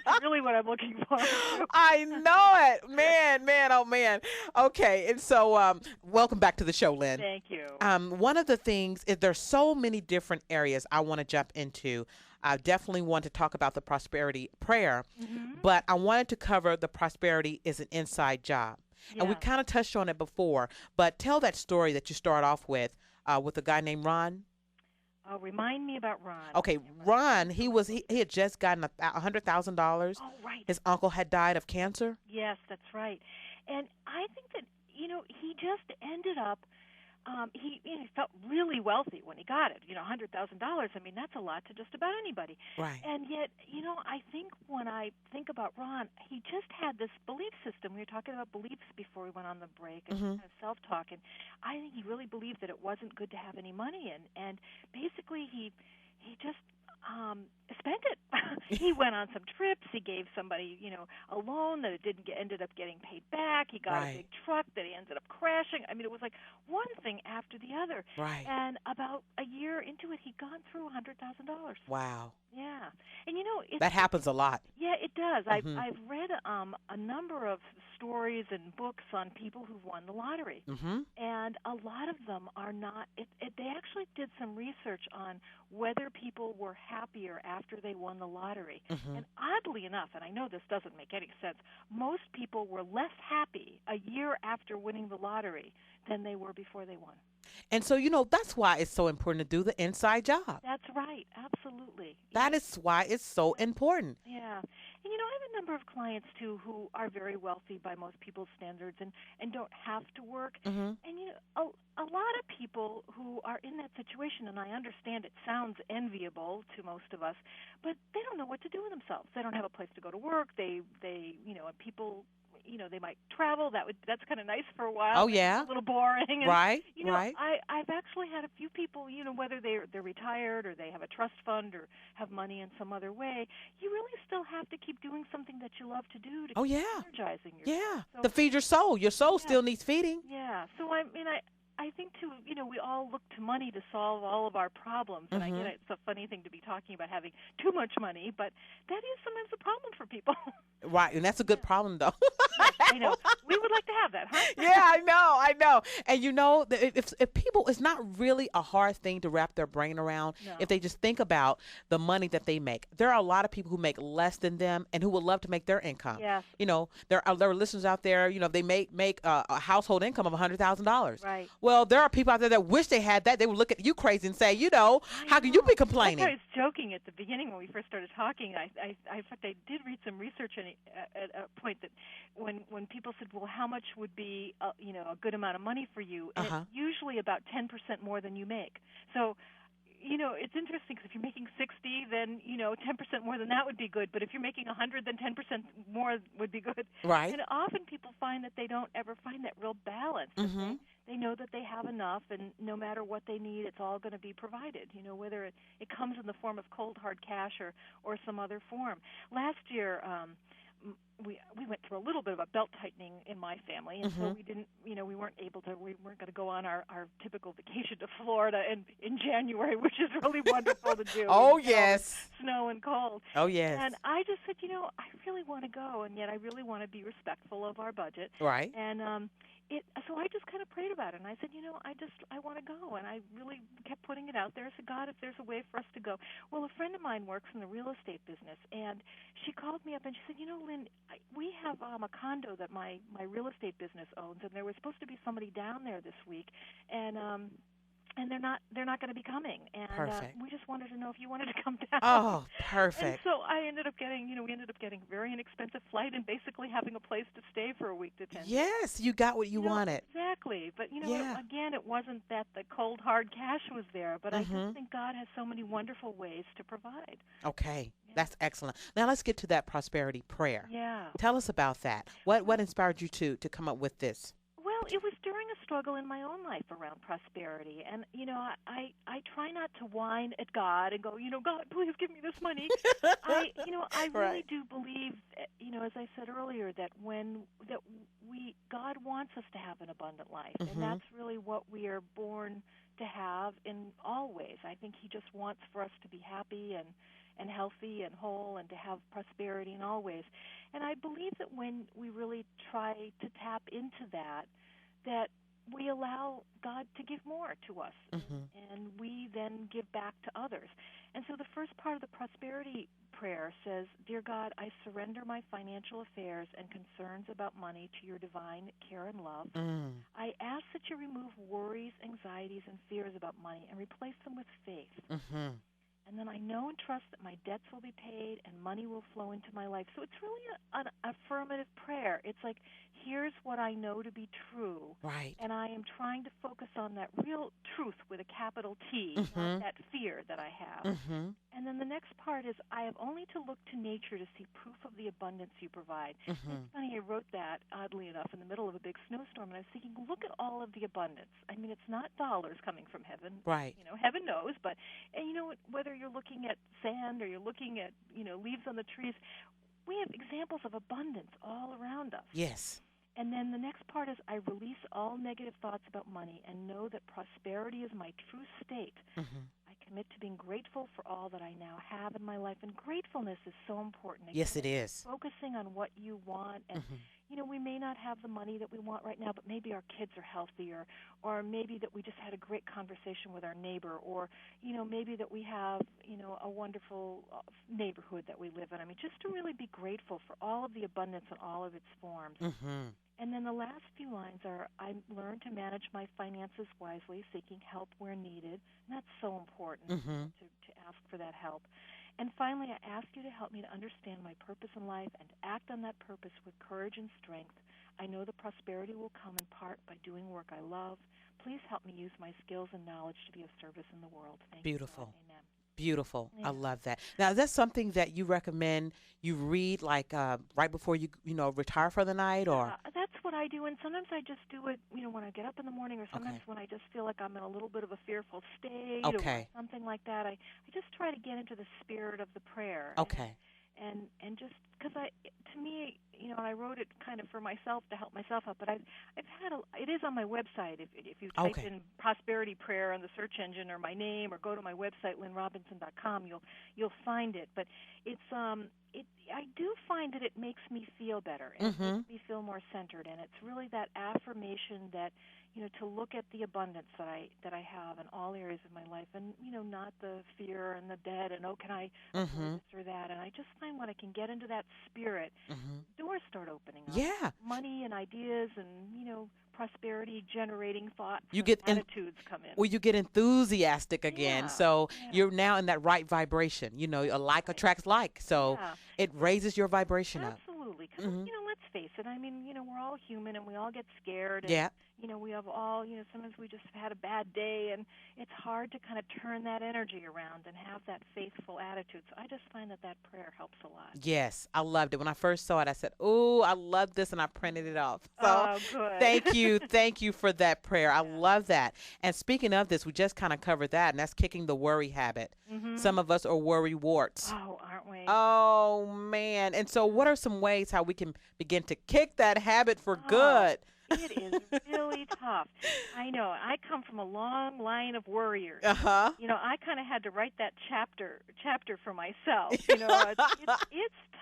That's really what I'm looking forward to. I know it. Man, oh man. Okay, and so welcome back to the show, Lynn. Thank you. One of the things is there's so many different areas I want to jump into. I definitely want to talk about the prosperity prayer, Hmm. but I wanted to cover the prosperity is an inside job. And we Yes. kind of touched on it before, but tell that story that you start off with a guy named Ron. Oh, remind me about Ron. I Okay, can't Ron, remember. he had just gotten $100,000. Oh, right. His uncle had died of cancer. Yes, that's right. And I think that he just ended up. He felt really wealthy when he got it. $100,000. I mean, that's a lot to just about anybody. Right. And yet, I think when I think about Ron, he just had this belief system. We were talking about beliefs before we went on the break and Hmm. kind of self-talk. And I think he really believed that it wasn't good to have any money, and basically he just spent it. He went on some trips. He gave somebody, a loan that it didn't get, ended up getting paid back. He got a Right. big truck that he ended up crashing. I mean, it was like one thing after the other. Right. And about a year into it, he'd gone through $100,000. Wow. Yeah, and it's That happens a lot. yeah, it does. I've Hmm. I've read a number of stories and books on people who've won the lottery, Hmm. and a lot of them are not. They actually did some research on whether people were happier after they won the lottery. Hmm. And oddly enough, and I know this doesn't make any sense, most people were less happy a year after winning the lottery than they were before they won. And so, that's why it's so important to do the inside job. That's right, absolutely. That is why it's so important. Yeah. And I have a number of clients too who are very wealthy by most people's standards and don't have to work. Hmm. And a lot of people who are in that situation, and I understand it sounds enviable to most of us, but they don't know what to do with themselves. They don't have a place to go to work. And people, they might travel. That's kind of nice for a while. Oh, But it's yeah. a little boring. And Right. Right. I've actually had a few people, whether they're retired or they have a trust fund or have money in some other way, you really still have to keep doing something that you love to do to Oh, keep yeah. energizing yourself. Yeah. So To feed your soul. Your soul yeah, still needs feeding. yeah. So I mean, I think too, we all look to money to solve all of our problems, and I get Hmm. it. It's a funny thing to be talking about having too much money, but that is sometimes a problem for people. Right. And that's a good Yeah. problem, though. Yes, I know. We would like to have that, huh? Yeah, I know, I know. And if people, it's not really a hard thing to wrap their brain around if No. they just think about the money that they make. There are a lot of people who make less than them and who would love to make their income. Yes. There are listeners out there. They make a household income of $100,000. Right. Well, there are people out there that wish they had that. They would look at you crazy and say, I how can you know. be That's why I complaining? was joking at the beginning when we first started talking. In fact, I did read some research at a point that when people said, "Well, how much would be a good amount of money for you?" Uh and it's huh. usually about 10% more than you make. So, it's interesting because if you're making 60, then 10% more than that would be good. But if you're making 100, then 10% more would be good. Right. And often people find that they don't ever find that real balance. That Mm-hmm. they know that they have enough, and no matter what they need, it's all going to be provided. Whether it comes in the form of cold hard cash or some other form. Last year, we went through a little bit of a belt tightening in my family, and Mm-hmm. so we didn't, we weren't going to go on our typical vacation to Florida in January, which is really wonderful to do. Oh, Get all the yes. snow and cold. Oh, yes. And I just said, I really want to go, and yet I really want to be respectful of our budget. Right. And so I just kind of prayed about it, and I said, I want to go, and I really kept putting it out there. I said, God, if there's a way for us to go. Well, a friend of mine works in the real estate business, and she called me up and she said, Lynn, we have a condo that my real estate business owns, and there was supposed to be somebody down there this week, and they're not going to be coming, and Perfect. we just wanted to know if you wanted to come down. Oh, And perfect. so I ended up getting, we ended up getting a very inexpensive flight and basically having a place to stay for a week to 10 days. Yes, you got what you wanted. Exactly. But, Yeah. again, it wasn't that the cold, hard cash was there, but I Mm-hmm. just think God has so many wonderful ways to provide. Okay, Yeah. that's excellent. Now let's get to that prosperity prayer. Yeah. Tell us about that. What inspired you to come up with this? Well, it was during a struggle in my own life around prosperity. And, I try not to whine at God and go, God, please give me this money. I really Right. do believe, as I said earlier, that God wants us to have an abundant life, and Mm-hmm. that's really what we are born to have in all ways. I think He just wants for us to be happy and healthy and whole and to have prosperity in all ways. And I believe that when we really try to tap into that, that we allow God to give more to us, Mm-hmm. and we then give back to others. And so the first part of the prosperity prayer says, Dear God, I surrender my financial affairs and concerns about money to your divine care and love. Mm. I ask that you remove worries, anxieties, and fears about money and replace them with faith. Mm-hmm. And then I know and trust that my debts will be paid and money will flow into my life. So it's really an affirmative prayer. It's like, here's what I know to be true. Right. And I am trying to focus on that real truth with a capital T, not Mm-hmm. that fear that I have. Mm-hmm. And then the next part is, I have only to look to nature to see proof of the abundance you provide. Mm-hmm. It's funny, I wrote that, oddly enough, in the middle of a big snowstorm, and I was thinking, look at all of the abundance. I mean, it's not dollars coming from heaven. Right. Heaven knows, but, and whether you're looking at sand or you're looking at, leaves on the trees, we have examples of abundance all around us. Yes. And then the next part is, I release all negative thoughts about money and know that prosperity is my true state. Mm-hmm. I commit to being grateful for all that I now have in my life. And gratefulness is so important. Yes, Again, it is. focusing on what you want. And, Mm-hmm. we may not have the money that we want right now, but maybe our kids are healthier, or maybe that we just had a great conversation with our neighbor, or, maybe that we have, a wonderful neighborhood that we live in. I mean, just to really be grateful for all of the abundance in all of its forms. Mm-hmm. And then the last few lines are, I learned to manage my finances wisely, seeking help where needed. And that's so important, Mm-hmm. to ask for that help. And finally, I ask you to help me to understand my purpose in life and to act on that purpose with courage and strength. I know the prosperity will come in part by doing work I love. Please help me use my skills and knowledge to be of service in the world. Thank you, God. Beautiful. Amen. Beautiful. I Yeah. love that. Now, is that something that you recommend you read like right before you retire for the night, or? That's what I do, and sometimes I just do it, when I get up in the morning, or sometimes Okay. when I just feel like I'm in a little bit of a fearful state, Okay. or something like that. I just try to get into the spirit of the prayer. Okay. And just because to me, and I wrote it kind of for myself to help myself out. But I've had it is on my website. If you type Okay. in prosperity prayer on the search engine, or my name, or go to my website lynnrobinson.com, you'll find it. But it's I do find that it makes me feel better, and it Mm-hmm. makes me feel more centered. And it's really that affirmation that, to look at the abundance that I have in all areas of my life, and not the fear and the debt, and can I afford Mm-hmm. this or that. And I just find when I can get into that spirit, Mm-hmm. doors start opening up. Yeah. Money and ideas and prosperity generating thoughts You and get attitudes come in. well, you get enthusiastic again. Yeah, So yeah. you're now in that right vibration. A like Right. attracts like. So Yeah. it raises your vibration up. Absolutely. Because, Mm-hmm. let's face it. I mean, we're all human and we all get scared. And, Yeah. we have all, sometimes we just had a bad day, and it's hard to kind of turn that energy around and have that faithful attitude. So I just find that prayer helps a lot. Yes, I loved it. When I first saw it, I said, "Oh, I love this," and I printed it off. So Oh, good. thank you for that prayer. I Yeah. love that. And speaking of this, we just kind of covered that, and that's kicking the worry habit. Mm-hmm. Some of us are worry warts. Oh, aren't we? Oh man! And so, what are some ways how we can begin to kick that habit for Oh. good? It is really tough. I know. I come from a long line of worriers. Uh huh. I kind of had to write that chapter for myself. It's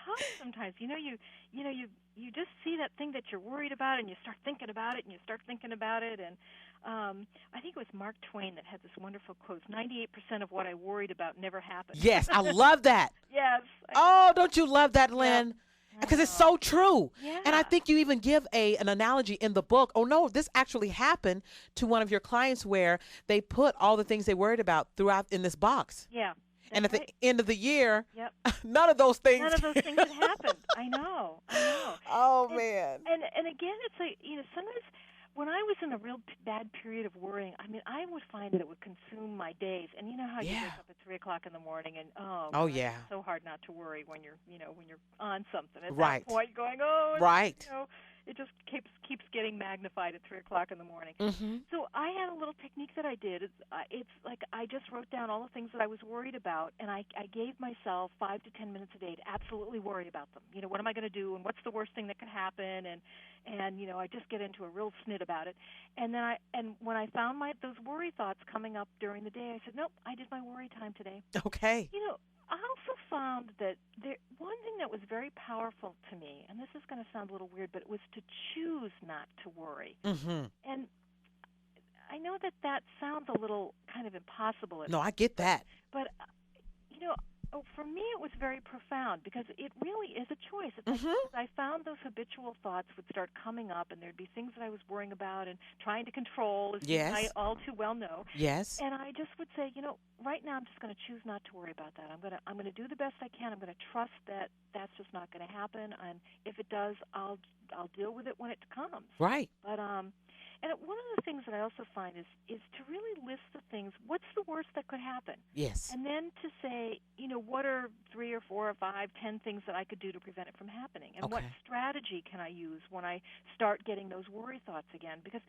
tough sometimes. You just see that thing that you're worried about, and you start thinking about it, and you start thinking about it, and I think it was Mark Twain that had this wonderful quote: 98% of what I worried about never happened. Yes, I love that. Yes. Oh, don't you love that, Lynn? Because it's so true. Yeah. And I think you even give an analogy in the book. Oh, no, this actually happened to one of your clients where they put all the things they worried about throughout in this box. Yeah. And at That's the end of the year, Yep. none of those things. None of those things had happened. I know. Oh, And- man. And again, it's like, sometimes when I was in a real bad period of worrying, I mean, I would find that it would consume my days. And you know how you Yeah. wake up at 3:00 in the morning, and Oh, God, yeah. it's so hard not to worry when you're on something. At Right. that point, going, it's, Right. it just keeps getting magnified at 3:00 in the morning. Mm-hmm. So I had a little technique that I did. It's like I just wrote down all the things that I was worried about, and I gave myself 5 to 10 minutes a day to absolutely worry about them. What am I going to do, and what's the worst thing that could happen, and I just get into a real snit about it. And then when I found those worry thoughts coming up during the day, I said, nope, I did my worry time today. Okay. I also found that one thing that was very powerful to me, and this is going to sound a little weird, but it was to choose not to worry. Mm-hmm. And I know that that sounds a little kind of impossible at No, I first, get that. but you know, for me it was very profound because it really is a choice. It's like Mm-hmm. I found those habitual thoughts would start coming up, and there'd be things that I was worrying about and trying to control, as you and I Yes. all too well know. Yes. And I just would say, right now I'm just going to choose not to worry about that. I'm going to do the best I can. I'm going to trust that that's just not going to happen, and if it does, I'll deal with it when it comes. Right. But and one of the things that I also find is to really list the things. What's the worst that could happen? Yes. And then to say, what are 3 or 4 or 5, 10 things that I could do to prevent it from happening? And what Okay. strategy can I use when I start getting those worry thoughts again? Because,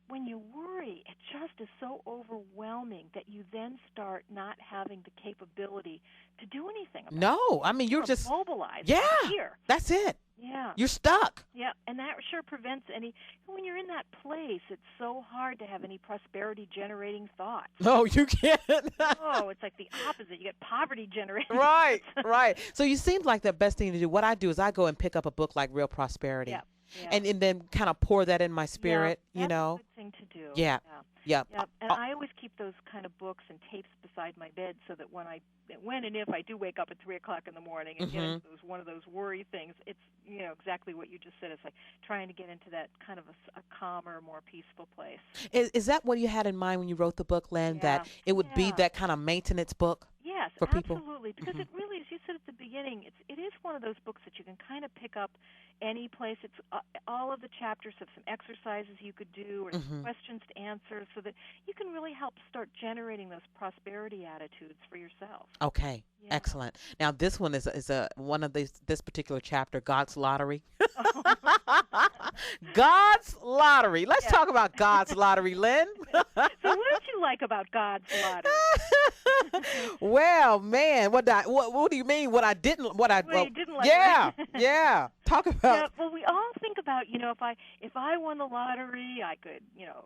when you worry, it just is so overwhelming that you then start not having the capability to do anything about it. No, I mean, you're You're just, immobilized yeah, by fear. that's it. Yeah. You're stuck. Yeah, and that sure prevents any. When you're in that place, it's so hard to have any prosperity-generating thoughts. No, you can't. Oh, it's like the opposite. You get poverty-generating Right, thoughts. right. So you seem like the best thing to do. What I do is I go and pick up a book like Real Prosperity, Yeah, yeah. and then kind of pour that in my spirit, That's a good thing to do. Yeah. Yeah. Yeah. And I always keep those kind of books and tapes beside my bed so that when and if I do wake up at 3:00 in the morning and get into one of those worry things, it's exactly what you just said. It's like trying to get into that kind of a calmer, more peaceful place. Is that what you had in mind when you wrote the book, Lynn? Yeah. That it would be that kind of maintenance book Yes, for people? absolutely. Because it really, as you said at the beginning, it is one of those books that you can kind of pick up any place. It's all of the chapters have some exercises you could do or some questions to answer, so that you can really help start generating those prosperity attitudes for yourself. Okay. Yeah. Excellent. Now this one is a one of this particular chapter, God's Lottery. God's Lottery. Let's talk about God's Lottery, Lynn. So what did you like about God's Lottery? Well, man, what do you mean? What I didn't? What I? Well, you didn't like. Yeah, yeah. Talk about. Yeah, well, we all think about, if I won the lottery, I could,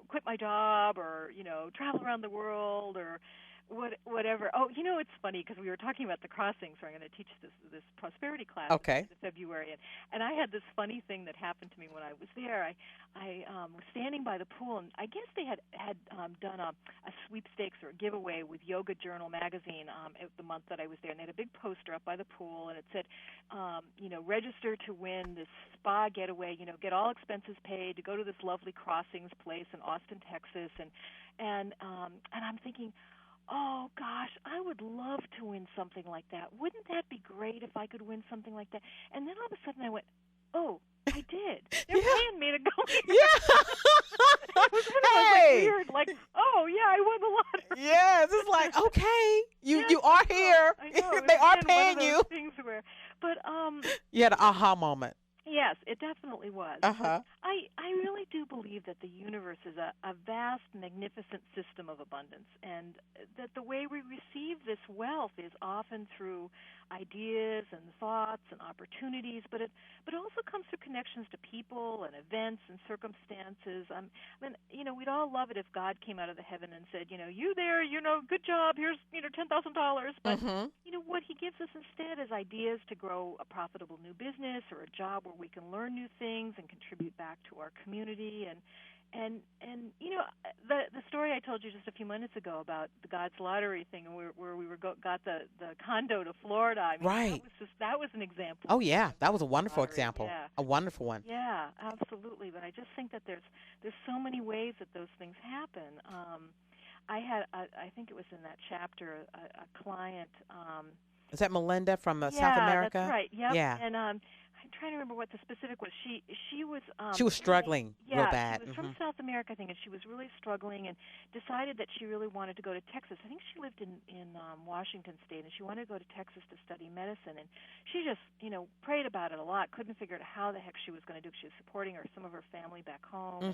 quit my job or, travel around the world or whatever. Oh, it's funny because we were talking about the crossings. So I'm going to teach this prosperity class in February, and I had this funny thing that happened to me when I was there. I was standing by the pool, and I guess they had done a sweepstakes or a giveaway with Yoga Journal magazine the month that I was there, and they had a big poster up by the pool, and it said, register to win this spa getaway. Get all expenses paid to go to this lovely crossings place in Austin, Texas, and I'm thinking, oh, gosh, I would love to win something like that. Wouldn't that be great if I could win something like that? And then all of a sudden I went, oh, I did. They're paying me to go here. Yeah. It was one of those weird, oh, yeah, I won the lottery. Yes, it's like, okay, you are here. I know. They are one paying of those you. Things where, but you had an aha moment. yes, it definitely was. Uh-huh. I really do believe that the universe is a vast, magnificent system of abundance, and that the way we receive this wealth is often through ideas and thoughts and opportunities, but it also comes through connections to people and events and circumstances. We'd all love it if God came out of the heaven and said, you there, good job, here's, $10,000. But, what he gives us instead is ideas to grow a profitable new business or a job where we can learn new things and contribute back to our community. And the story I told you just a few minutes ago about the God's Lottery thing, and where we got the condo to Florida. I mean, right. That was an example. Oh yeah, that was a wonderful lottery. example. Yeah. A wonderful one. Yeah, absolutely. But I just think that there's so many ways that those things happen. I had I think it was in that chapter a client. Is that Melinda from South America? That's right. Yep. Yeah. And I'm trying to remember what the specific was. She was she was struggling real bad. She was from South America, I think, and she was really struggling and decided that she really wanted to go to Texas. I think she lived in Washington State, and she wanted to go to Texas to study medicine. And she just, prayed about it a lot, couldn't figure out how the heck she was going to do it. She was supporting some of her family back home.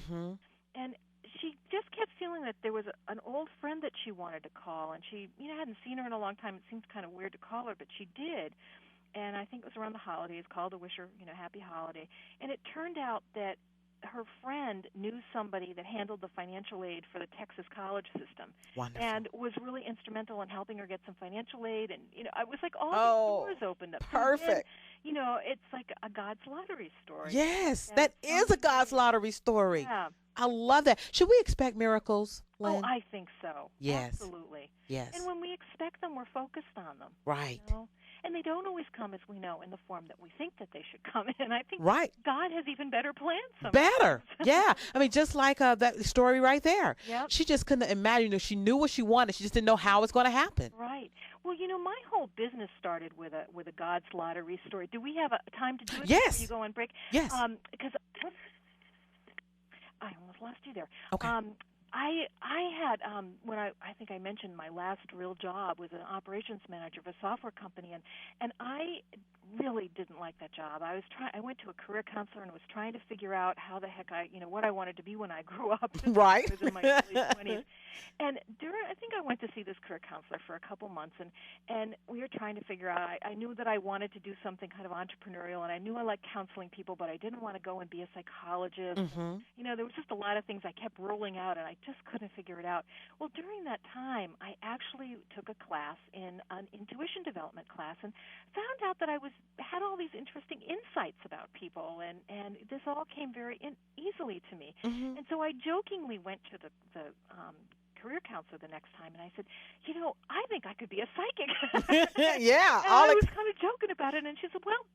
And she just kept feeling that there was an old friend that she wanted to call, and she hadn't seen her in a long time. It seemed kind of weird to call her, but she did. And I think it was around the holidays, called to wish her, happy holiday. And it turned out that her friend knew somebody that handled the financial aid for the Texas college system, Wonderful. and was really instrumental in helping her get some financial aid. And I was like, all Oh, these doors opened up. So then, perfect. it's like a God's lottery story. Yes, And that is a God's someday, lottery story. yeah. I love that. Should we expect miracles, Oh, Lynn? I think so. Yes. Absolutely. And Yes. when we expect them, we're focused on them. Right. And they don't always come, as we know, in the form that we think that they should come in. I think Right. God has even better plans sometimes. Better. Yeah. I mean, just like that story right there. Yep. She just couldn't imagine. She knew what she wanted. She just didn't know how it was going to happen. Right. Well, my whole business started with a God's lottery story. Do we have a time to do it Yes. before you go on break? Yes. Because I almost lost you there. Okay. I had when I think I mentioned my last real job was an operations manager of a software company, and I really didn't like that job. I went to a career counselor and was trying to figure out how the heck what I wanted to be when I grew up. Right. I was in my early 20s. And I think I went to see this career counselor for a couple months, and we were trying to figure out. I knew that I wanted to do something kind of entrepreneurial, and I knew I liked counseling people, but I didn't want to go and be a psychologist. Mm-hmm. And, there was just a lot of things I kept rolling out, and I just couldn't figure it out. Well, during that time, I actually took a class in an intuition development class, and found out that I had all these interesting insights about people, and this all came very easily to me. Mm-hmm. And so I jokingly went to the career counselor the next time, and I said, I think I could be a psychic. Yeah. And I was kind of joking about it, and she said, well,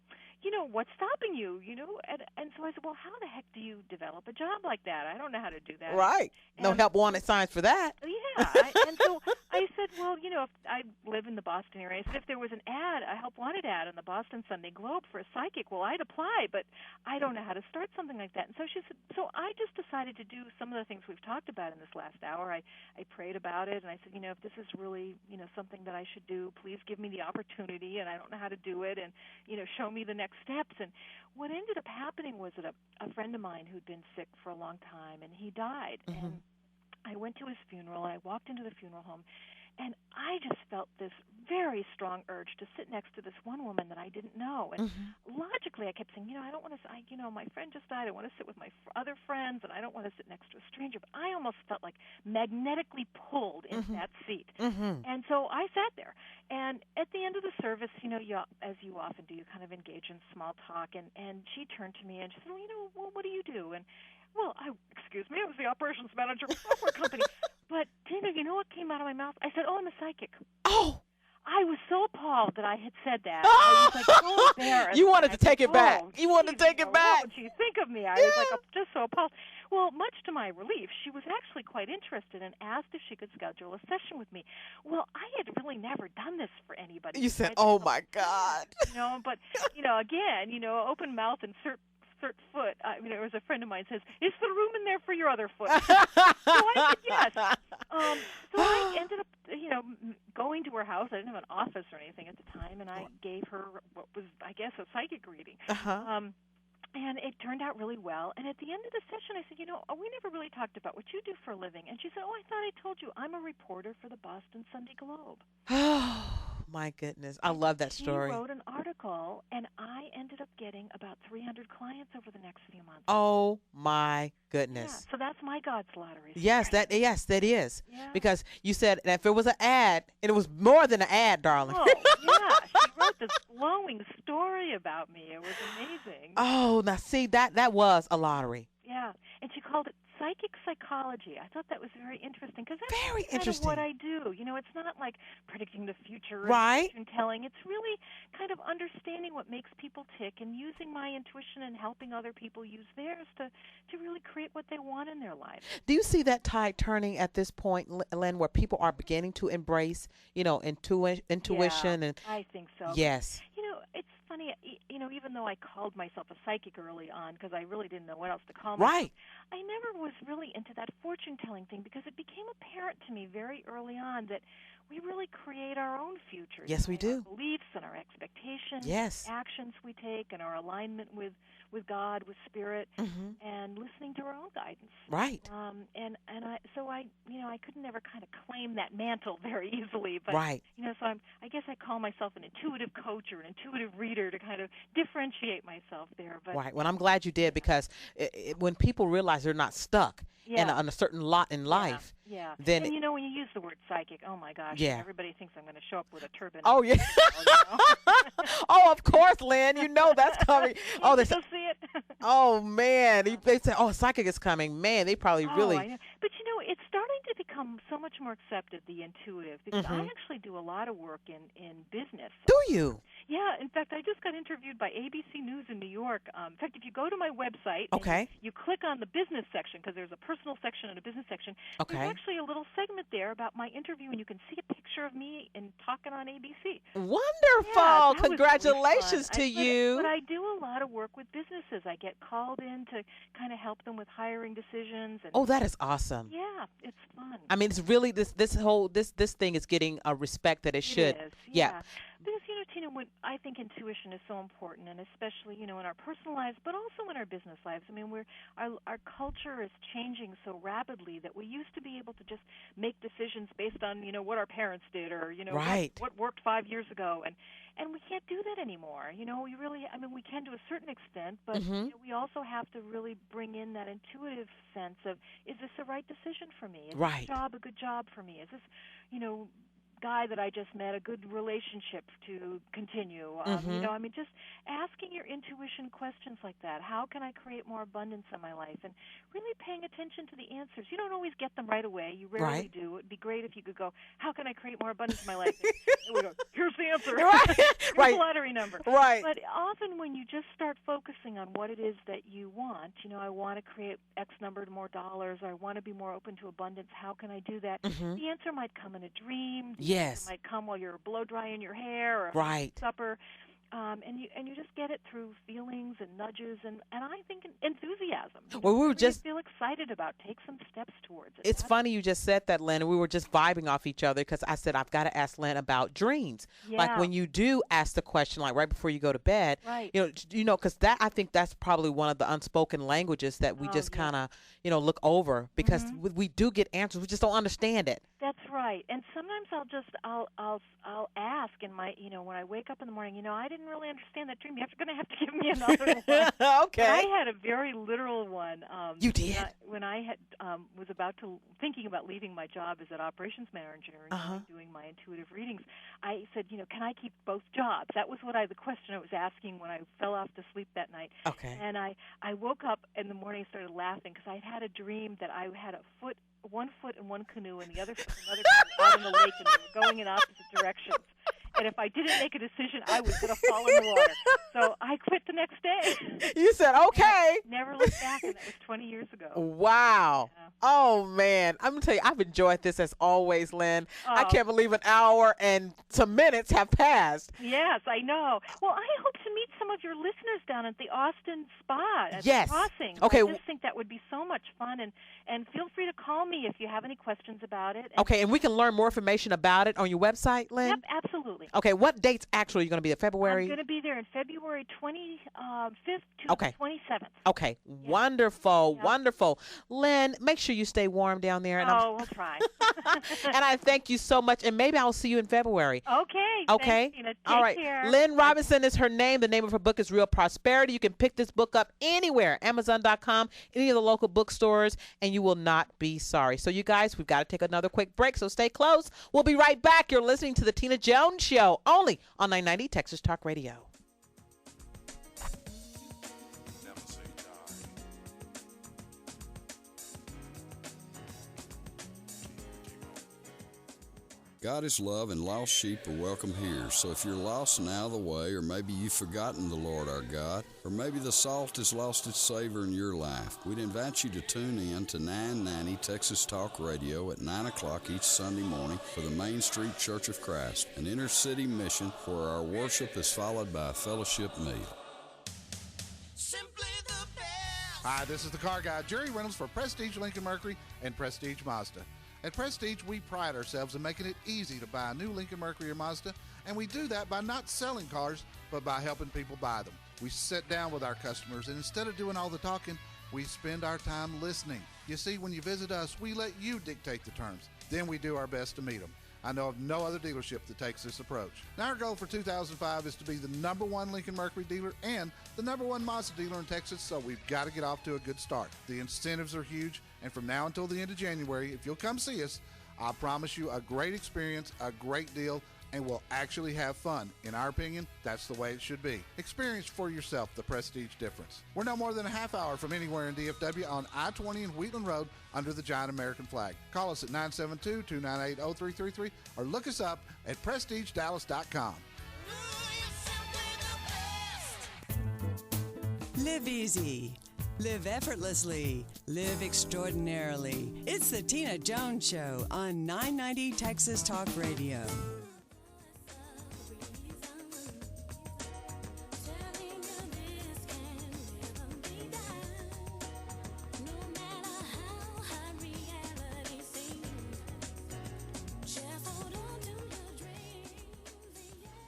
what's stopping you? And so I said, well, how the heck do you develop a job like that? I don't know how to do that. Right. No help wanted signs for that. Yeah. And so I said, well, if I live in the Boston area, I said if there was a help wanted ad in the Boston Sunday Globe for a psychic, well, I'd apply, but I don't know how to start something like that. And so she said, so I just decided to do some of the things we've talked about in this last hour. I prayed about it, and I said, if this is really, something that I should do, please give me the opportunity, and I don't know how to do it, and, show me the next steps. And what ended up happening was that a friend of mine who'd been sick for a long time, and he died. Mm-hmm. And I went to his funeral, and I walked into the funeral home, and I just felt this very strong urge to sit next to this one woman that I didn't know. And logically, I kept saying, I don't want to, my friend just died. I want to sit with my other friends, and I don't want to sit next to a stranger. But I almost felt like magnetically pulled into that seat. Mm-hmm. And so I sat there. And at the end of the service, as you often do, you kind of engage in small talk. And she turned to me, and she said, well, what do you do? And well, I was the operations manager of a software company. But, Tina, you know what came out of my mouth? I said, I'm a psychic. Oh. I was so appalled that I had said that. I was like so embarrassed. You wanted to take it back. You wanted to geez, take it back. What would she think of me? I was like just so appalled. Well, much to my relief, she was actually quite interested and asked if she could schedule a session with me. Well, I had really never done this for anybody. You said, oh, my God. But, again, open mouth and cert foot. There was a friend of mine says, is there room in there for your other foot? So I said yes. So I ended up, going to her house. I didn't have an office or anything at the time, and I gave her what was, I guess, a psychic reading. Uh-huh. And it turned out really well. And at the end of the session, I said, we never really talked about what you do for a living. And she said, I thought I told you. I'm a reporter for the Boston Sunday Globe. Oh, my goodness. I love that story. She wrote an article, and I ended up getting about 300 clients over the next few months. Oh, my goodness. Yeah, so that's my God's lottery. Yes, that is. Yeah. Because you said if it was an ad, and it was more than an ad, darling. Oh, yeah. She wrote this glowing story about me. It was amazing. Oh, now see, that was a lottery. Yeah, and she called it psychic psychology. I thought that was very interesting because that's very kind interesting. of what I do. It's not like predicting the future right. and telling. It's really kind of understanding what makes people tick and using my intuition and helping other people use theirs to really create what they want in their life. Do you see that tide turning at this point, Lynn, where people are beginning to embrace, intuition? Yeah, I think so. Yes. It's funny, even though I called myself a psychic early on because I really didn't know what else to call myself, right. I never was really into that fortune-telling thing because it became apparent to me very early on that we really create our own future. Yes, we do. Our beliefs and our expectations, yes. actions we take, and our alignment with God, with Spirit, and listening to our own guidance. Right. I couldn't never kind of claim that mantle very easily. But, right. So I guess I call myself an intuitive coach or an intuitive reader to kind of differentiate myself there. But Right. Well, I'm glad you did, because when people realize they're not stuck in yeah. a certain lot in life, Yeah. then And when you use the word psychic, oh my gosh, yeah. everybody thinks I'm going to show up with a turban. Oh yeah. Oh, of course, Lynn. You know that's coming. Oh, they go see it. Oh man, they say, "Oh, psychic is coming." Man, they probably Oh, really. I know. But it's starting to become so much more accepted, the intuitive, because I actually do a lot of work in business. Do you? Yeah. In fact, I just got interviewed by ABC News in New York. In fact, if you go to my website, Okay. and you click on the business section, because there's a personal section and a business section. Okay. There's actually a little segment there about my interview, and you can see a picture of me and talking on ABC. Wonderful! Yeah, that Congratulations was really to you. But I do a lot of work with businesses. I get called in to kind of help them with hiring decisions. And, Oh, that is awesome. yeah, it's fun. I mean, it's really this thing is getting a respect that it should. It is, yeah. Because, Teena, I think intuition is so important, and especially, in our personal lives, but also in our business lives. I mean, our culture is changing so rapidly that we used to be able to just make decisions based on, what our parents did, or, Right. what worked 5 years ago. And we can't do that anymore. We really, we can to a certain extent, but we also have to really bring in that intuitive sense of, is this the right decision for me? Is Right. this job a good job for me? Is this, guy that I just met a good relationship to continue? Just asking your intuition questions like that. How can I create more abundance in my life? And really paying attention to the answers. You don't always get them right away. You rarely do. It'd be great if you could go, how can I create more abundance in my life? And we go, here's the answer. Right. Here's Right. the lottery number. Right. But often when you just start focusing on what it is that you want, I want to create X number more dollars, or I want to be more open to abundance, how can I do that? The answer might come in a dream. Yes. It might come while you're blow drying your hair, or Right. supper. And you just get it through feelings and nudges and I think enthusiasm. Well, we were really just feel excited about, take some steps towards it. It's funny you just said that, Lynn. We were just vibing off each other, because I said I've got to ask Lynn about dreams. Yeah. Like when you do ask the question, like right before you go to bed. Right. Because I think that's probably one of the unspoken languages that we just kind of look over, because we do get answers, we just don't understand it. That's right. And sometimes I'll ask in my when I wake up in the morning, I didn't really understand that dream. You're going to have to give me another one. Okay. I had a very literal one. You did? When I had was thinking about leaving my job as an operations manager and doing my intuitive readings, I said, can I keep both jobs? That was the question I was asking when I fell off to sleep that night. Okay. And I woke up in the morning and started laughing, because I had a dream that I had one foot in one canoe and the other foot in another canoe out in the lake, and they were going in opposite directions. And if I didn't make a decision, I was going to fall in the water. So I quit the next day. You said, okay. Never looked back, and that was 20 years ago. Wow. Yeah. Oh, man. I'm going to tell you, I've enjoyed this as always, Lynn. I Oh. can't believe an hour and some minutes have passed. Yes, I know. Well, I hope to meet some of your listeners down at the Austin Spa at Yes. the Crossing. Okay. I just think that would be so much fun, and feel free to call me if you have any questions about it. Okay, and we can learn more information about it on your website, Lynn? Yep, absolutely. Okay, what dates actually are you going to be at? February? I'm going to be there in February 25th to Okay. 27th. Okay, wonderful, Yeah. wonderful. Lynn, make sure you stay warm down there. And We'll try. and I thank you so much, and maybe I'll see you in February. Okay. Okay. Thanks, Tina. All right. Take care. Lynn Robinson is her name. The name of her book is Real Prosperity. You can pick this book up anywhere, Amazon.com, any of the local bookstores, and you will not be sorry. So, you guys, we've got to take another quick break, so stay close. We'll be right back. You're listening to the Teena Jones Show, only on 990 Texas Talk Radio. God is love, and lost sheep are welcome here. So if you're lost and out of the way, or maybe you've forgotten the Lord our God, or maybe the salt has lost its savor in your life, we'd invite you to tune in to 990 Texas Talk Radio at 9 o'clock each Sunday morning for the Main Street Church of Christ, an inner-city mission where our worship is followed by a fellowship meal. Simply the best. Hi, this is the car guy, Jerry Reynolds for Prestige Lincoln Mercury and Prestige Mazda. At Prestige, we pride ourselves in making it easy to buy a new Lincoln Mercury or Mazda, and we do that by not selling cars, but by helping people buy them. We sit down with our customers, and instead of doing all the talking, we spend our time listening. You see, when you visit us, we let you dictate the terms. Then we do our best to meet them. I know of no other dealership that takes this approach. Now our goal for 2005 is to be the #1 Lincoln Mercury dealer and the #1 Mazda dealer in Texas, so we've got to get off to a good start. The incentives are huge, and from now until the end of January, if you'll come see us, I promise you a great experience, a great deal, and we'll actually have fun. In our opinion, that's the way it should be. Experience for yourself the prestige difference. We're no more than a half hour from anywhere in DFW on I-20 and Wheatland Road under the giant American flag. Call us at 972-298-0333 or look us up at prestigedallas.com. Live easy. Live effortlessly. Live extraordinarily. It's the Teena Jones Show on 990 Texas Talk Radio.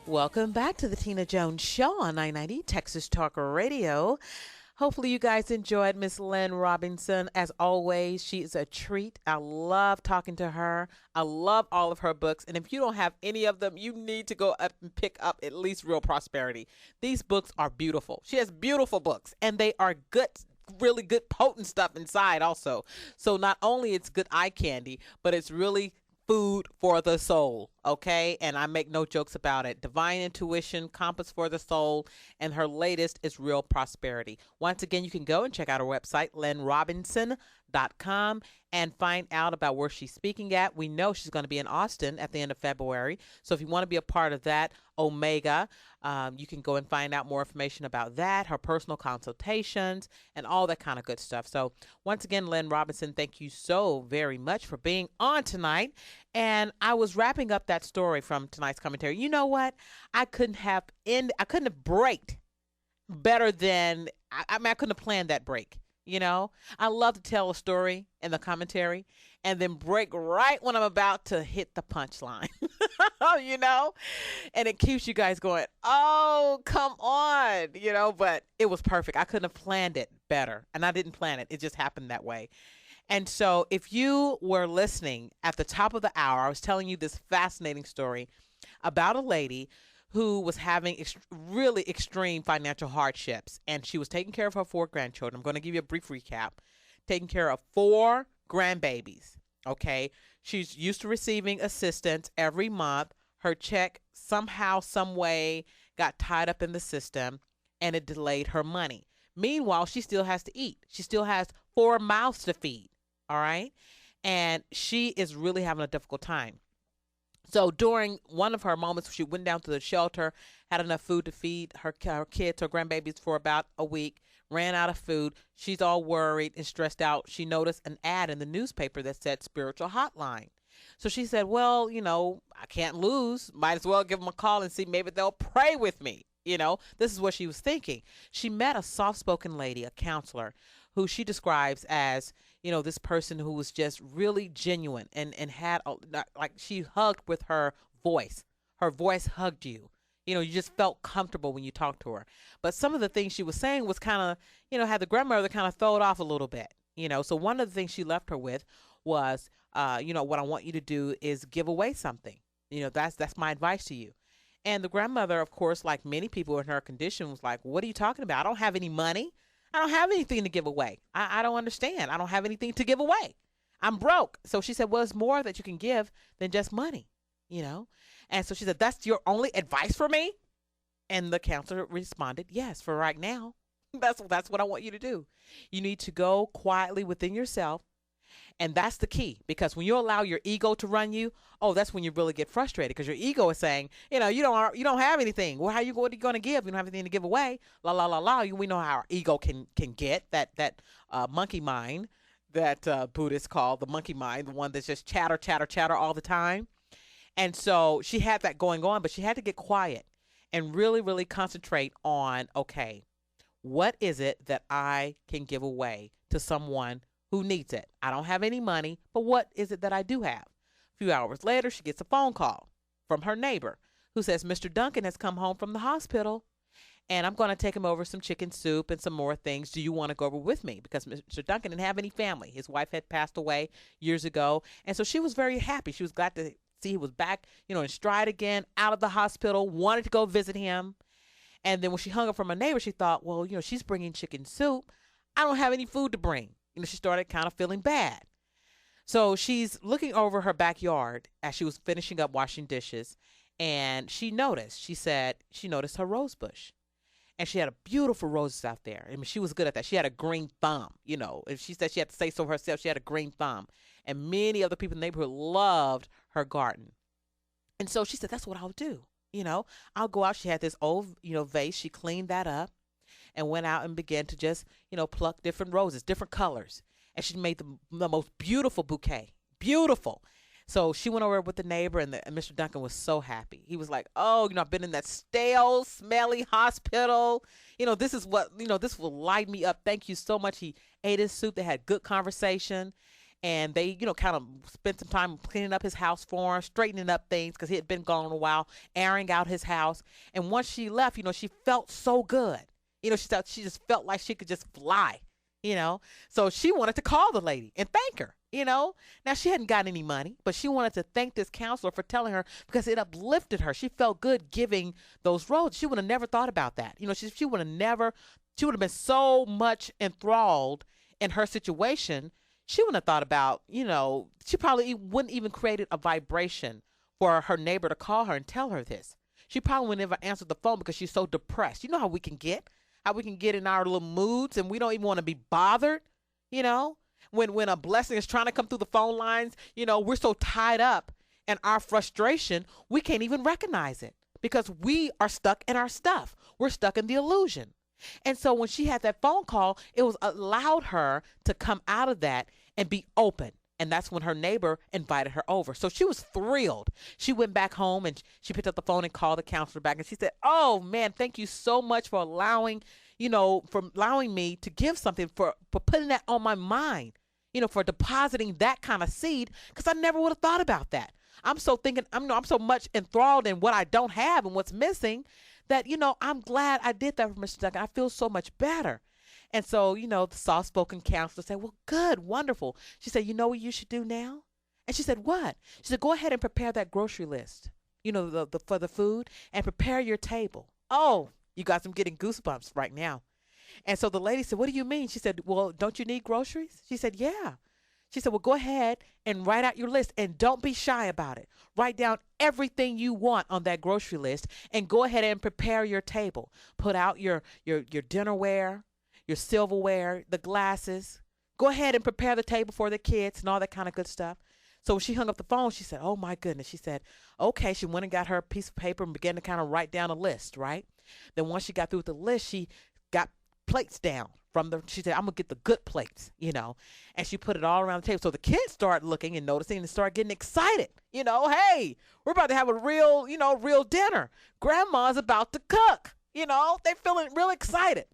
Welcome back to the Teena Jones Show on 990 Texas Talk Radio. Hopefully you guys enjoyed Miss Lynn Robinson. As always, she is a treat. I love talking to her. I love all of her books. And if you don't have any of them, you need to go up and pick up at least Real Prosperity. These books are beautiful. She has beautiful books, and they are good, really good, potent stuff inside also. So not only it's good eye candy, but it's really food for the soul, okay? And I make no jokes about it. Divine Intuition, Compass for the Soul, and her latest is Real Prosperity. Once again, you can go and check out her website, lynnrobinson.com, and find out about where she's speaking at. We know she's going to be in Austin at the end of February. So if you want to be a part of that, Omega, you can go and find out more information about that, her personal consultations, and all that kind of good stuff. So once again, Lynn Robinson, thank you so very much for being on tonight. And I was wrapping up that story from tonight's commentary. You know what? I couldn't have braked better than, I couldn't have planned that break. You know, I love to tell a story in the commentary and then break right when I'm about to hit the punchline, you know, and it keeps you guys going, oh, come on, you know, but it was perfect. I couldn't have planned it better, and I didn't plan it. It just happened that way. And so if you were listening at the top of the hour, I was telling you this fascinating story about a lady who was having really extreme financial hardships, and she was taking care of her 4 grandchildren. I'm going to give you a brief recap. Taking care of 4 grandbabies, okay? She's used to receiving assistance every month. Her check somehow, some way got tied up in the system, and it delayed her money. Meanwhile, she still has to eat. She still has 4 mouths to feed, all right? And she is really having a difficult time. So during one of her moments, she went down to the shelter, had enough food to feed her kids, her grandbabies for about a week, ran out of food. She's all worried and stressed out. She noticed an ad in the newspaper that said spiritual hotline. So she said, well, you know, I can't lose. Might as well give them a call and see maybe they'll pray with me. You know, this is what she was thinking. She met a soft-spoken lady, a counselor, who she describes as, you know, this person who was just really genuine and had, like, she hugged with her voice. Her voice hugged you. You know, you just felt comfortable when you talked to her. But some of the things she was saying was kind of, you know, had the grandmother kind of throw it off a little bit, you know. So one of the things she left her with was, you know, what I want you to do is give away something. You know, that's my advice to you. And the grandmother, of course, like many people in her condition, was like, what are you talking about? I don't have any money. I don't have anything to give away. I don't understand. I don't have anything to give away. I'm broke. So she said, well, it's more that you can give than just money, you know. And so she said, that's your only advice for me? And the counselor responded, yes, for right now. That's what I want you to do. You need to go quietly within yourself. And that's the key, because when you allow your ego to run you, oh, that's when you really get frustrated, because your ego is saying, you know, you don't have anything. Well, what are you going to give? You don't have anything to give away. La la la la. We know how our ego can get that monkey mind that Buddhists call the monkey mind, the one that's just chatter all the time. And so she had that going on, but she had to get quiet and really, really concentrate on, okay, what is it that I can give away to someone who needs it? I don't have any money, but what is it that I do have? A few hours later, she gets a phone call from her neighbor who says, Mr. Duncan has come home from the hospital, and I'm going to take him over some chicken soup and some more things. Do you want to go over with me? Because Mr. Duncan didn't have any family. His wife had passed away years ago, and so she was very happy. She was glad to see he was back, in stride again, out of the hospital, wanted to go visit him. And then when she hung up from her neighbor, she thought, well, she's bringing chicken soup. I don't have any food to bring. She started kind of feeling bad. So she's looking over her backyard as she was finishing up washing dishes. And she noticed her rose bush. And she had a beautiful roses out there. I mean, she was good at that. She had a green thumb, If she said she had to say so herself, she had a green thumb. And many other people in the neighborhood loved her garden. And so she said, that's what I'll do. I'll go out. She had this old, vase. She cleaned that up and went out and began to just, pluck different roses, different colors. And she made the most beautiful bouquet. Beautiful. So she went over with the neighbor, and Mr. Duncan was so happy. He was like, oh, I've been in that stale, smelly hospital. This is what, this will light me up. Thank you so much. He ate his soup. They had good conversation. And they, kind of spent some time cleaning up his house for him, straightening up things because he had been gone a while, airing out his house. And once she left, she felt so good. She just felt like she could just fly, So she wanted to call the lady and thank her, Now, she hadn't gotten any money, but she wanted to thank this counselor for telling her because it uplifted her. She felt good giving those roses. She would have never thought about that. She would have been so much enthralled in her situation. She wouldn't have thought about, she probably wouldn't even created a vibration for her neighbor to call her and tell her this. She probably would never answer the phone because she's so depressed. You know how we can get in our little moods and we don't even want to be bothered, when a blessing is trying to come through the phone lines, we're so tied up in our frustration, we can't even recognize it because we are stuck in our stuff. We're stuck in the illusion. And so when she had that phone call, it was allowed her to come out of that and be open. And that's when her neighbor invited her over. So she was thrilled. She went back home and she picked up the phone and called the counselor back. And she said, oh, man, thank you so much for allowing me to give something, for putting that on my mind, for depositing that kind of seed, because I never would have thought about that. I'm so much enthralled in what I don't have and what's missing that, I'm glad I did that for Mr. Duncan. I feel so much better. And so, the soft-spoken counselor said, well, good, wonderful. She said, you know what you should do now? And she said, what? She said, go ahead and prepare that grocery list, for the food, and prepare your table. Oh, you guys, I'm getting goosebumps right now. And so the lady said, what do you mean? She said, well, don't you need groceries? She said, yeah. She said, well, go ahead and write out your list and don't be shy about it. Write down everything you want on that grocery list and go ahead and prepare your table. Put out your dinnerware, your silverware, the glasses. Go ahead and prepare the table for the kids and all that kind of good stuff. So when she hung up the phone, she said, oh, my goodness. She said, okay. She went and got her piece of paper and began to kind of write down a list, right? Then once she got through with the list, she got plates down. She said, I'm going to get the good plates, and she put it all around the table. So the kids started looking and noticing and started getting excited. Hey, we're about to have a real dinner. Grandma's about to cook, they're feeling real excited.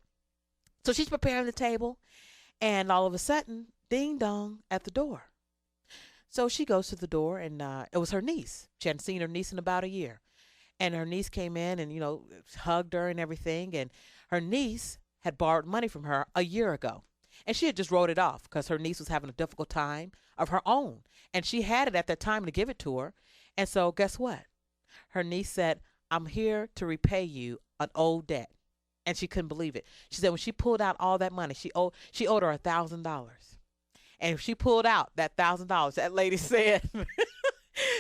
So she's preparing the table and all of a sudden, ding dong at the door. So she goes to the door and it was her niece. She hadn't seen her niece in about a year. And her niece came in and, hugged her and everything. And her niece had borrowed money from her a year ago. And she had just wrote it off because her niece was having a difficult time of her own. And she had it at that time to give it to her. And so guess what? Her niece said, I'm here to repay you an old debt. And she couldn't believe it. She said when she pulled out all that money, she owed her $1,000. And if she pulled out that $1,000, that lady said,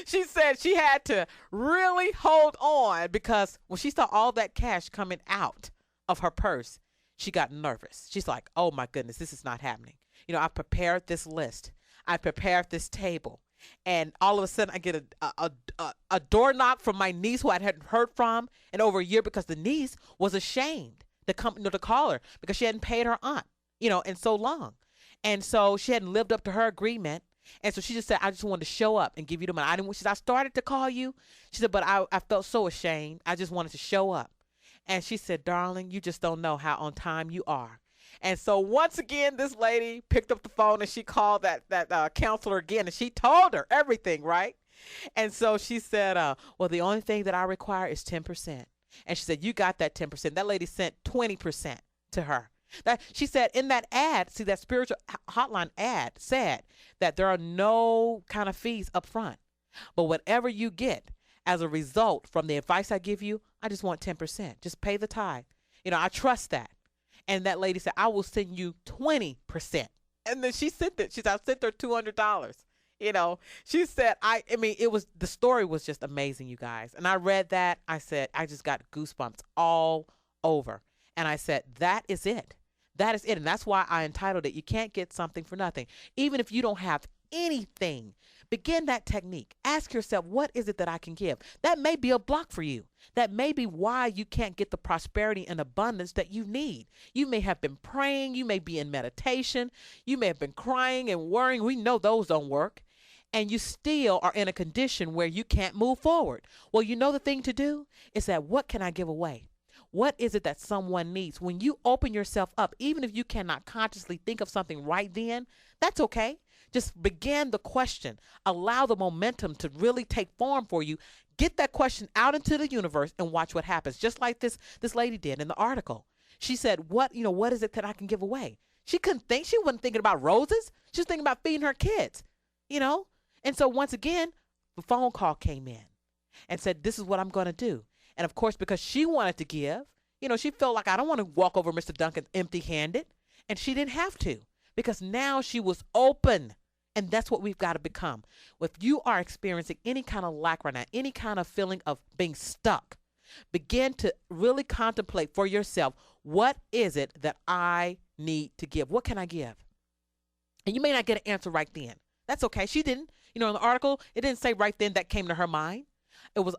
she said she had to really hold on because when she saw all that cash coming out of her purse, she got nervous. She's like, oh my goodness, this is not happening. I prepared this list. I prepared this table. And all of a sudden I get a door knock from my niece who I hadn't heard from in over a year because the niece was ashamed to come, to call her because she hadn't paid her aunt, in so long. And so she hadn't lived up to her agreement. And so she just said, I just wanted to show up and give you the money. She said, I started to call you. She said, but I felt so ashamed. I just wanted to show up. And she said, darling, you just don't know how on time you are. And so once again, this lady picked up the phone and she called that counselor again and she told her everything, right? And so she said, well, the only thing that I require is 10%. And she said, you got that 10%. That lady sent 20% to her. That she said in that ad, see that spiritual hotline ad said that there are no kind of fees up front. But whatever you get as a result from the advice I give you, I just want 10%. Just pay the tithe. I trust that. And that lady said, I will send you 20%. And then she sent it. She said, I sent her $200. She said, the story was just amazing, you guys. And I read that. I said, I just got goosebumps all over. And I said, that is it. That is it. And that's why I entitled it, You Can't Get Something for Nothing. Even if you don't have anything, begin that technique. Ask yourself, what is it that I can give? That may be a block for you. That may be why you can't get the prosperity and abundance that you need. You may have been praying. You may be in meditation. You may have been crying and worrying. We know those don't work. And you still are in a condition where you can't move forward. Well, the thing to do is that, what can I give away? What is it that someone needs? When you open yourself up, even if you cannot consciously think of something right then, that's okay. Just begin the question. Allow the momentum to really take form for you. Get that question out into the universe and watch what happens. Just like this lady did in the article. She said, what is it that I can give away? She couldn't think. She wasn't thinking about roses. She was thinking about feeding her kids, And so once again, the phone call came in and said, this is what I'm going to do. And of course, because she wanted to give, she felt like, I don't want to walk over Mr. Duncan empty-handed. And she didn't have to, because now she was open. And that's what we've got to become. If you are experiencing any kind of lack right now, any kind of feeling of being stuck, begin to really contemplate for yourself, what is it that I need to give? What can I give? And you may not get an answer right then. That's okay. She didn't. In the article, it didn't say right then that came to her mind. It was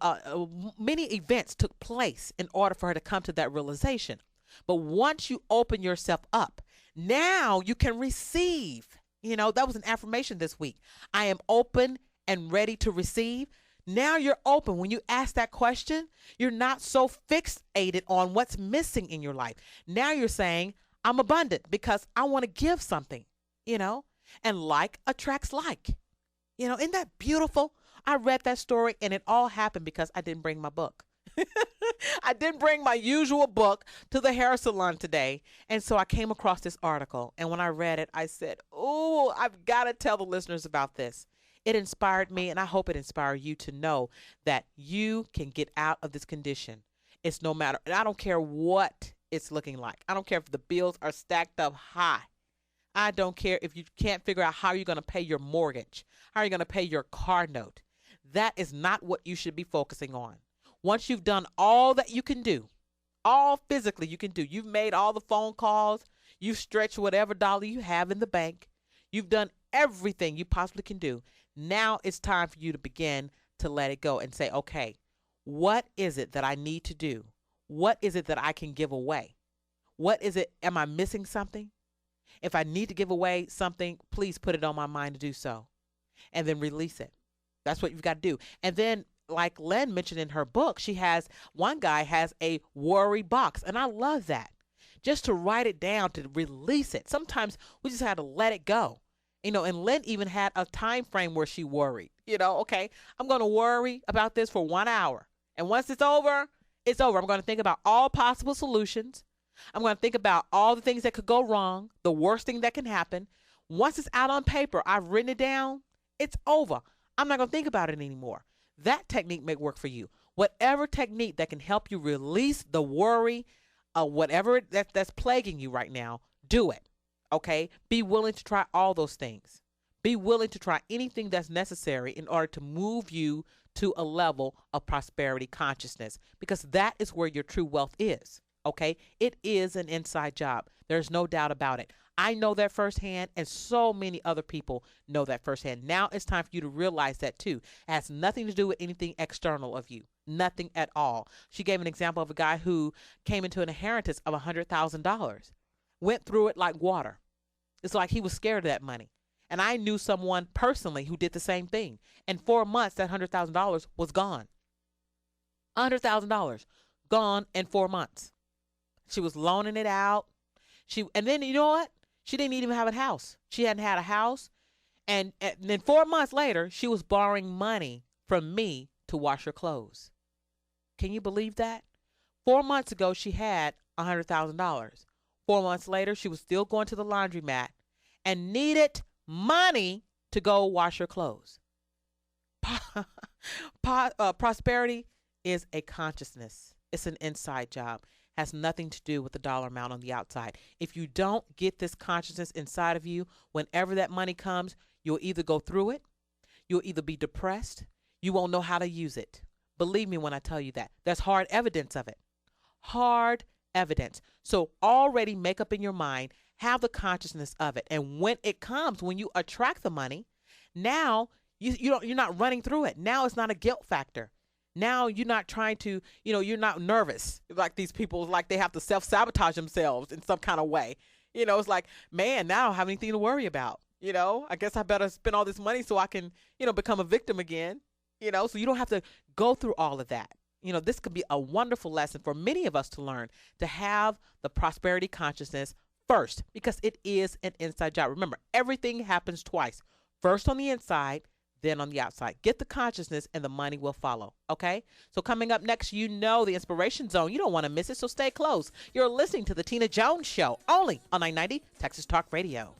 many events took place in order for her to come to that realization. But once you open yourself up, now you can receive. That was an affirmation this week. I am open and ready to receive. Now you're open. When you ask that question, you're not so fixated on what's missing in your life. Now you're saying, I'm abundant because I want to give something, and like attracts like. Isn't that beautiful? I read that story, and it all happened because I didn't bring my book. I didn't bring my usual book to the hair salon today. And so I came across this article. And when I read it, I said, oh, I've got to tell the listeners about this. It inspired me, and I hope it inspired you to know that you can get out of this condition. It's no matter, and I don't care what it's looking like. I don't care if the bills are stacked up high. I don't care if you can't figure out how you're going to pay your mortgage, how you're going to pay your car note. That is not what you should be focusing on. Once you've done all that you can do, all physically you can do, you've made all the phone calls, you've stretched whatever dollar you have in the bank, you've done everything you possibly can do. Now it's time for you to begin to let it go and say, okay, what is it that I need to do? What is it that I can give away? What is it? Am I missing something? If I need to give away something, please put it on my mind to do so. And then release it. That's what you've got to do. And then, like Lynn mentioned in her book, one guy has a worry box. And I love that. Just to write it down, to release it. Sometimes we just have to let it go. And Lynn even had a time frame where she worried. Okay, I'm going to worry about this for 1 hour. And once it's over, it's over. I'm going to think about all possible solutions. I'm going to think about all the things that could go wrong, the worst thing that can happen. Once it's out on paper, I've written it down, it's over. I'm not going to think about it anymore. That technique may work for you. Whatever technique that can help you release the worry, whatever that's plaguing you right now, do it. Okay? Be willing to try all those things. Be willing to try anything that's necessary in order to move you to a level of prosperity consciousness, because that is where your true wealth is. Okay? It is an inside job. There's no doubt about it. I know that firsthand, and so many other people know that firsthand. Now it's time for you to realize that too. It has nothing to do with anything external of you. Nothing at all. She gave an example of a guy who came into an inheritance of $100,000. Went through it like water. It's like he was scared of that money. And I knew someone personally who did the same thing. In 4 months, that $100,000 was gone. $100,000 gone in 4 months. She was loaning it out. And then, you know what? She didn't even have a house. She hadn't had a house. And then 4 months later, she was borrowing money from me to wash her clothes. Can you believe that? 4 months ago, she had $100,000. 4 months later, she was still going to the laundromat and needed money to go wash her clothes. Prosperity is a consciousness. It's an inside job. Has nothing to do with the dollar amount on the outside. If you don't get this consciousness inside of you, whenever that money comes, you'll either go through it, you'll either be depressed, you won't know how to use it. Believe me when I tell you that. There's hard evidence of it. Hard evidence. So already make up in your mind, have the consciousness of it. And when it comes, when you attract the money, now you're not running through it. Now it's not a guilt factor. Now you're not trying to, you're not nervous like these people, like they have to self-sabotage themselves in some kind of way. It's like, man, now I don't have anything to worry about. I guess I better spend all this money so I can, become a victim again. So you don't have to go through all of that. This could be a wonderful lesson for many of us to learn, to have the prosperity consciousness first, because it is an inside job. Remember, everything happens twice. First on the inside, then on the outside. Get the consciousness and the money will follow. Okay? So coming up next, the Inspiration Zone. You don't want to miss it, so stay close. You're listening to the Teena Jones Show, only on 990 Texas Talk Radio.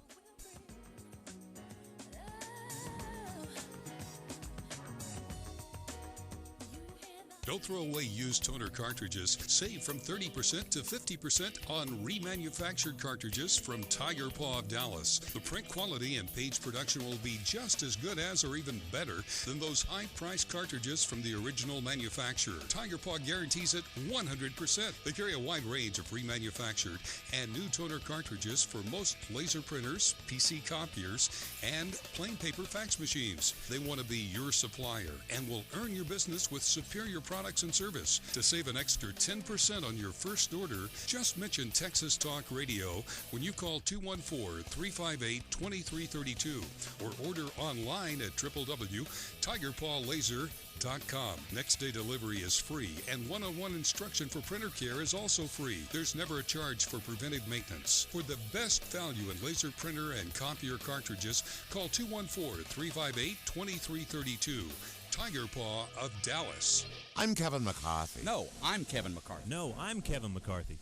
Don't throw away used toner cartridges. Save from 30% to 50% on remanufactured cartridges from Tiger Paw of Dallas. The print quality and page production will be just as good as or even better than those high-priced cartridges from the original manufacturer. Tiger Paw guarantees it 100%. They carry a wide range of remanufactured and new toner cartridges for most laser printers, PC copiers, and plain paper fax machines. They want to be your supplier and will earn your business with superior products and service. To save an extra 10% on your first order, just mention Texas Talk Radio when you call 214-358-2332 or order online at www.tigerpawlaser.com. Next day delivery is free and one-on-one instruction for printer care is also free. There's never a charge for preventive maintenance. For the best value in laser printer and copier cartridges, call 214-358-2332. Tiger Paw of Dallas. I'm Kevin McCarthy. No, I'm Kevin McCarthy. No, I'm Kevin McCarthy.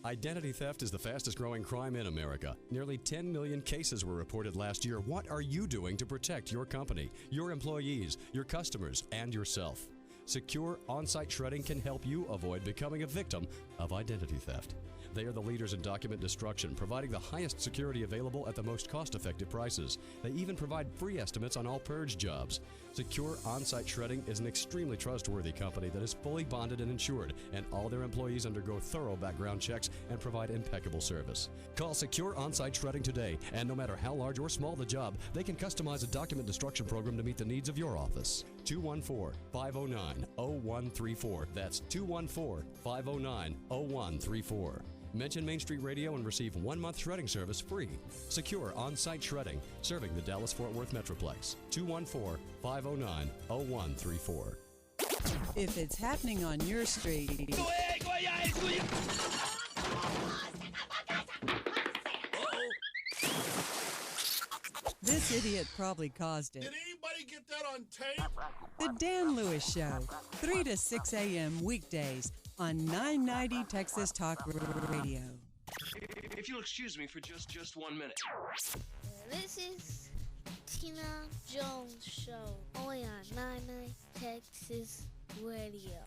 Identity theft is the fastest growing crime in America. Nearly 10 million cases were reported last year. What are you doing to protect your company, your employees, your customers, and yourself? Secure On-Site Shredding can help you avoid becoming a victim of identity theft. They are the leaders in document destruction, providing the highest security available at the most cost-effective prices. They even provide free estimates on all purge jobs. Secure On-Site Shredding is an extremely trustworthy company that is fully bonded and insured, and all their employees undergo thorough background checks and provide impeccable service. Call Secure On-Site Shredding today, and no matter how large or small the job, they can customize a document destruction program to meet the needs of your office. 214-509-0134. That's 214-509-0134. Mention Main Street Radio and receive 1 month shredding service free. Secure On-Site Shredding, serving the Dallas-Fort Worth Metroplex. 214-509-0134. If it's happening on your street, this idiot probably caused it. Did anybody get that on tape? The Dan Lewis Show, 3 to 6 a.m. weekdays on 990 Texas Talk Radio. If you'll excuse me for just 1 minute. This is Teena Jones Show, only on 990 Texas Radio.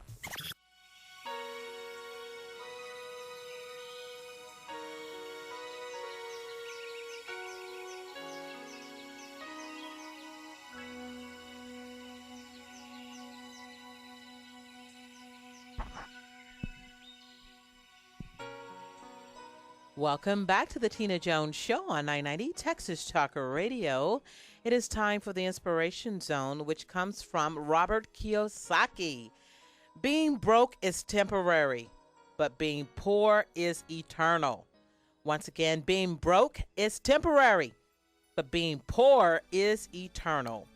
Welcome back to the Teena Jones Show on 990 Texas Talk Radio. It is time for the Inspiration Zone, which comes from Robert Kiyosaki. Being broke is temporary, but being poor is eternal. Once again, being broke is temporary, but being poor is eternal.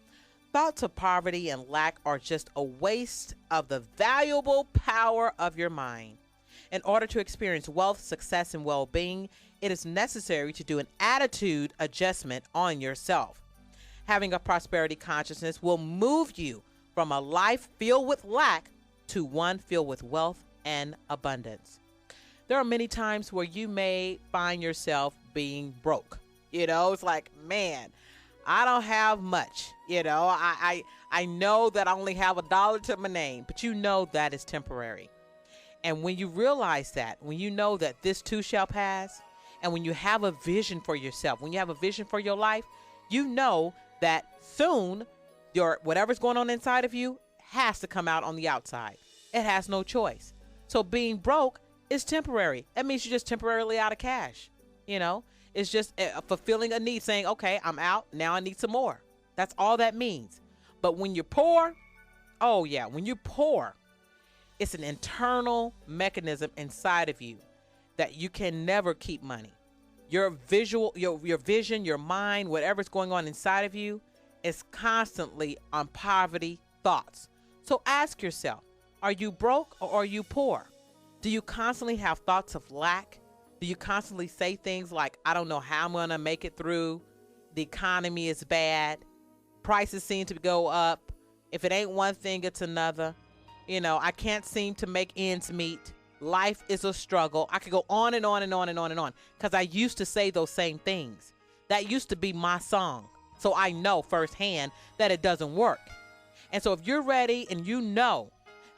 Thoughts of poverty and lack are just a waste of the valuable power of your mind. In order to experience wealth, success, and well-being, it is necessary to do an attitude adjustment on yourself. Having a prosperity consciousness will move you from a life filled with lack to one filled with wealth and abundance. There are many times where you may find yourself being broke. It's like, man, I don't have much. I know that I only have $1 to my name, but you know that is temporary. And when you realize that, when you know that this too shall pass, and when you have a vision for yourself, when you have a vision for your life, you know that soon your whatever's going on inside of you has to come out on the outside. It has no choice. So being broke is temporary. That means you're just temporarily out of cash. It's just fulfilling a need, saying, okay, I'm out. Now I need some more. That's all that means. But when you're poor, when you're poor, it's an internal mechanism inside of you that you can never keep money. Your vision, your mind, whatever's going on inside of you is constantly on poverty thoughts. So ask yourself, are you broke or are you poor? Do you constantly have thoughts of lack? Do you constantly say things like, I don't know how I'm going to make it through? The economy is bad. Prices seem to go up. If it ain't one thing, it's another. I can't seem to make ends meet. Life is a struggle. I could go on and on and on and on and on because I used to say those same things. That used to be my song. So I know firsthand that it doesn't work. And so if you're ready and you know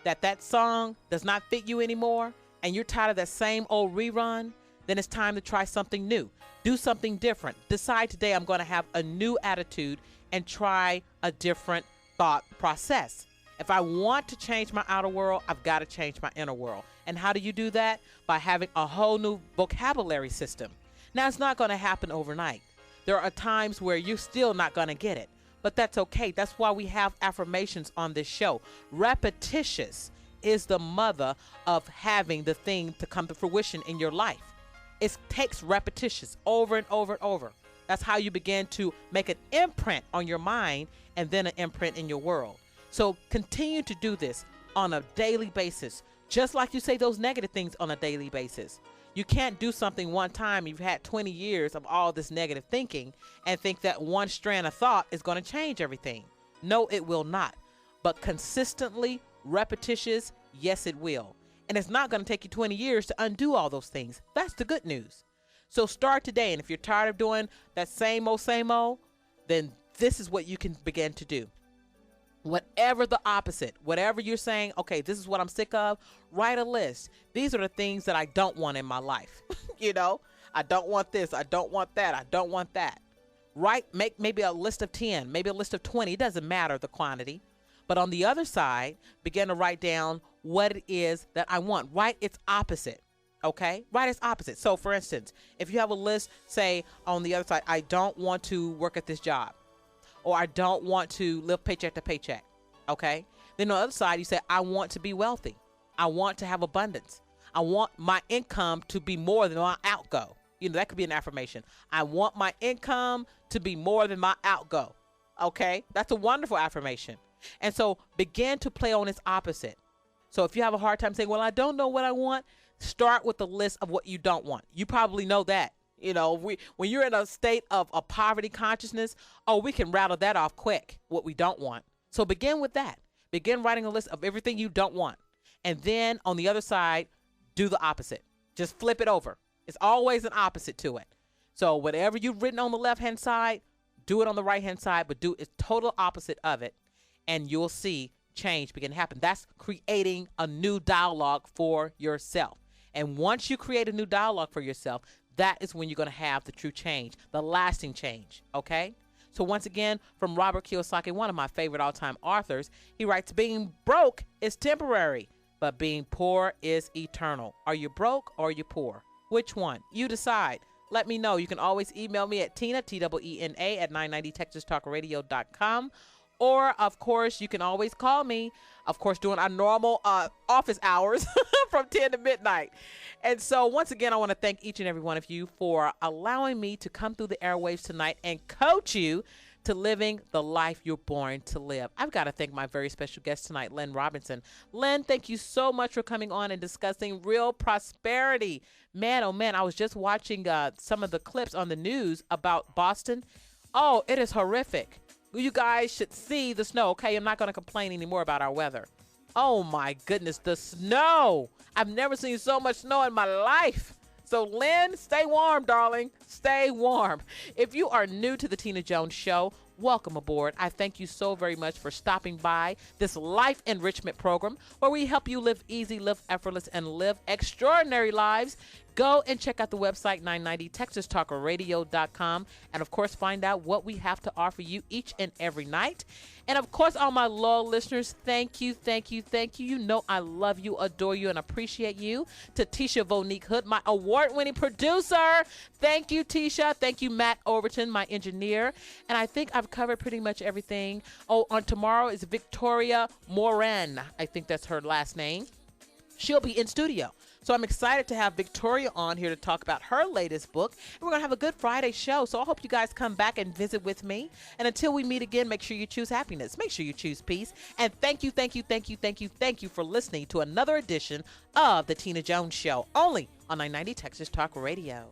that song does not fit you anymore and you're tired of that same old rerun, then it's time to try something new. Do something different. Decide today I'm going to have a new attitude and try a different thought process. If I want to change my outer world, I've got to change my inner world. And how do you do that? By having a whole new vocabulary system. Now, it's not going to happen overnight. There are times where you're still not going to get it, but that's okay. That's why we have affirmations on this show. Repetitious is the mother of having the thing to come to fruition in your life. It takes repetitious over and over and over. That's how you begin to make an imprint on your mind and then an imprint in your world. So continue to do this on a daily basis, just like you say those negative things on a daily basis. You can't do something one time. You've had 20 years of all this negative thinking and think that one strand of thought is going to change everything. No, it will not. But consistently, repetitious, yes, it will. And it's not going to take you 20 years to undo all those things. That's the good news. So start today. And if you're tired of doing that same old, then this is what you can begin to do. Whatever the opposite, whatever you're saying, okay, this is what I'm sick of, write a list. These are the things that I don't want in my life. I don't want this. I don't want that. I don't want that. Make maybe a list of 10, maybe a list of 20. It doesn't matter the quantity. But on the other side, begin to write down what it is that I want. Write its opposite. Okay? Write its opposite. So for instance, if you have a list, say on the other side, I don't want to work at this job. Or I don't want to live paycheck to paycheck, okay? Then on the other side, you say, I want to be wealthy. I want to have abundance. I want my income to be more than my outgo. That could be an affirmation. I want my income to be more than my outgo, okay? That's a wonderful affirmation. And so begin to play on its opposite. So if you have a hard time saying, well, I don't know what I want, start with the list of what you don't want. You probably know that. When you're in a state of a poverty consciousness, we can rattle that off quick, what we don't want. So begin with that. Begin writing a list of everything you don't want. And then on the other side, do the opposite. Just flip it over. It's always an opposite to it. So whatever you've written on the left-hand side, do it on the right-hand side, but do it total opposite of it. And you'll see change begin to happen. That's creating a new dialogue for yourself. And once you create a new dialogue for yourself, that is when you're going to have the true change, the lasting change, okay? So once again, from Robert Kiyosaki, one of my favorite all-time authors, he writes, being broke is temporary, but being poor is eternal. Are you broke or are you poor? Which one? You decide. Let me know. You can always email me at Teena, T-E-E-N-A, at 990texastalkradio.com. Or, of course, you can always call me, of course, during our normal office hours from 10 to midnight. And so, once again, I want to thank each and every one of you for allowing me to come through the airwaves tonight and coach you to living the life you're born to live. I've got to thank my very special guest tonight, Lynn Robinson. Lynn, thank you so much for coming on and discussing real prosperity. Man, oh man, I was just watching some of the clips on the news about Boston. Oh, it is horrific. You guys should see the snow. Okay, I'm not going to complain anymore about our weather. Oh, my goodness, the snow. I've never seen so much snow in my life. So, Lynn, stay warm, darling. Stay warm. If you are new to the Teena Jones Show, welcome aboard. I thank you so very much for stopping by this life enrichment program where we help you live easy, live effortless, and live extraordinary lives. Go and check out the website 990texastalkradio.com and, of course, find out what we have to offer you each and every night. And, of course, all my loyal listeners, thank you, thank you, thank you. You know I love you, adore you, and appreciate you. To Tisha Vonique Hood, my award-winning producer. Thank you, Tisha. Thank you, Matt Overton, my engineer. And I think I've covered pretty much everything. Oh, on tomorrow is Victoria Moran. I think that's her last name. She'll be in studio. So I'm excited to have Victoria on here to talk about her latest book. And we're going to have a Good Friday show. So I hope you guys come back and visit with me. And until we meet again, make sure you choose happiness. Make sure you choose peace. And thank you, thank you, thank you, thank you, thank you for listening to another edition of The Teena Jones Show, only on 990 Texas Talk Radio.